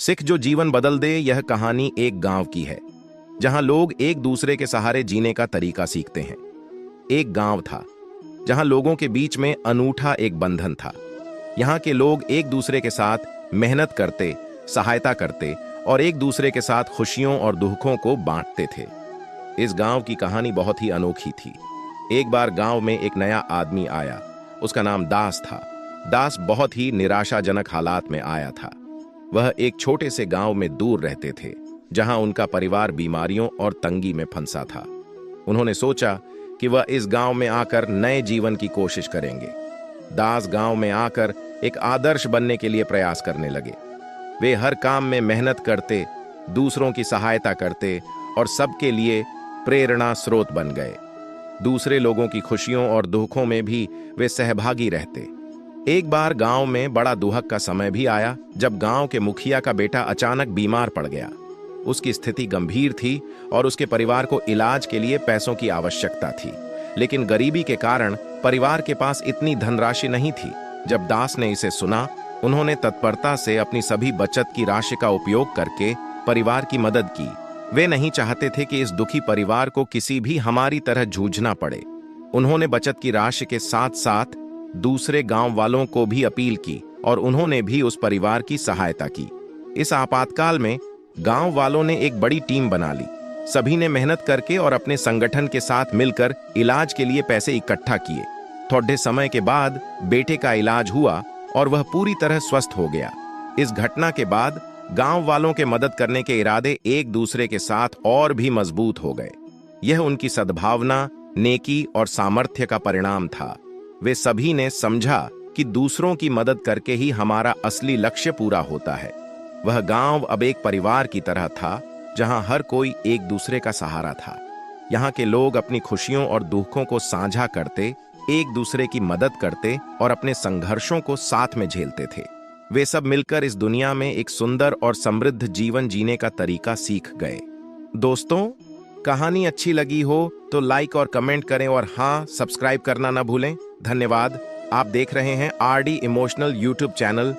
सिख जो जीवन बदल दे, यह कहानी एक गांव की है जहां लोग एक दूसरे के सहारे जीने का तरीका सीखते हैं। एक गांव था जहां लोगों के बीच में अनूठा एक बंधन था। यहाँ के लोग एक दूसरे के साथ मेहनत करते, सहायता करते और एक दूसरे के साथ खुशियों और दुखों को बांटते थे। इस गांव की कहानी बहुत ही अनोखी थी। एक बार गांव में एक नया आदमी आया। उसका नाम दास था। दास बहुत ही निराशाजनक हालात में आया था। वह एक छोटे से गांव में दूर रहते थे, जहां उनका परिवार बीमारियों और तंगी में फंसा था। उन्होंने सोचा कि वह इस गांव में आकर नए जीवन की कोशिश करेंगे। दास गांव में आकर एक आदर्श बनने के लिए प्रयास करने लगे। वे हर काम में मेहनत करते, दूसरों की सहायता करते और सबके लिए प्रेरणा स्रोत बन गए। दूसरे लोगों की खुशियों और दुखों में भी वे सहभागी रहते। एक बार गांव में बड़ा दुहक का समय भी आया, जब गांव के मुखिया का बेटा अचानक बीमार पड़ गया। उसकी स्थिति गंभीर थी और उसके परिवार को इलाज के लिए पैसों की आवश्यकता थी, लेकिन गरीबी के कारण परिवार के पास इतनी धनराशि नहीं थी। जब दास ने इसे सुना, उन्होंने तत्परता से अपनी सभी बचत की राशि का उपयोग करके परिवार की मदद की। वे नहीं चाहते थे कि इस दुखी परिवार को किसी भी हमारी तरह जूझना पड़े। उन्होंने बचत की राशि के साथ साथ दूसरे गांव वालों को भी अपील की और उन्होंने भी उस परिवार की सहायता की। इस आपातकाल में गांव वालों ने एक बड़ी टीम बना ली। सभी ने मेहनत करके और अपने संगठन के साथ मिलकर इलाज के लिए पैसे इकट्ठा किए। थोड़े समय के बाद बेटे का इलाज हुआ और वह पूरी तरह स्वस्थ हो गया। इस घटना के बाद गांव वालों के मदद करने के इरादे एक दूसरे के साथ और भी मजबूत हो गए। यह उनकी सद्भावना, नेकी और सामर्थ्य का परिणाम था। वे सभी ने समझा कि दूसरों की मदद करके ही हमारा असली लक्ष्य पूरा होता है। वह गांव अब एक परिवार की तरह था, जहां हर कोई एक दूसरे का सहारा था। यहाँ के लोग अपनी खुशियों और दुखों को साझा करते, एक दूसरे की मदद करते और अपने संघर्षों को साथ में झेलते थे। वे सब मिलकर इस दुनिया में एक सुंदर और समृद्ध जीवन जीने का तरीका सीख गए। दोस्तों, कहानी अच्छी लगी हो तो लाइक और कमेंट करें और हाँ, सब्सक्राइब करना ना भूलें। धन्यवाद। आप देख रहे हैं आरडी इमोशनल यूट्यूब चैनल।